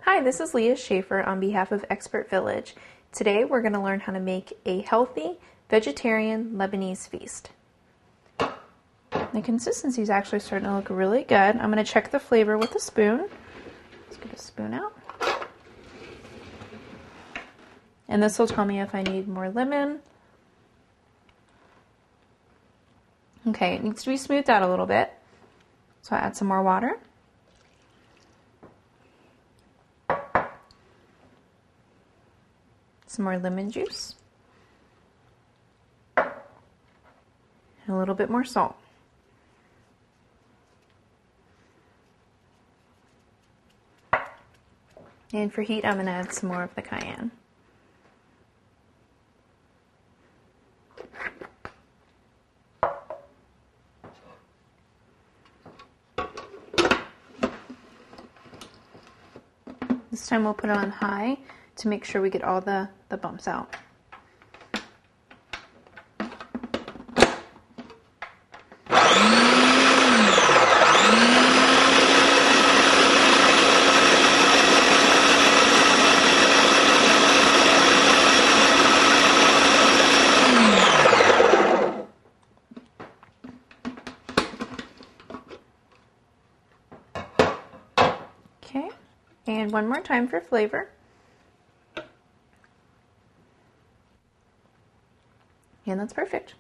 Hi, this is Leah Schaefer on behalf of ExpertVillage. Today we're going to learn how to make a healthy vegetarian Lebanese feast. The consistency is actually starting to look really good. I'm going to check the flavor with a spoon. Let's get a spoon out. And this will tell me if I need more lemon. Okay, it needs to be smoothed out a little bit. So I add some more water. Some more lemon juice. And a little bit more salt. And for heat, I'm going to add some more of the cayenne. This time we'll put it on high to make sure we get all the bumps out. Okay, and one more time for flavor. And that's perfect.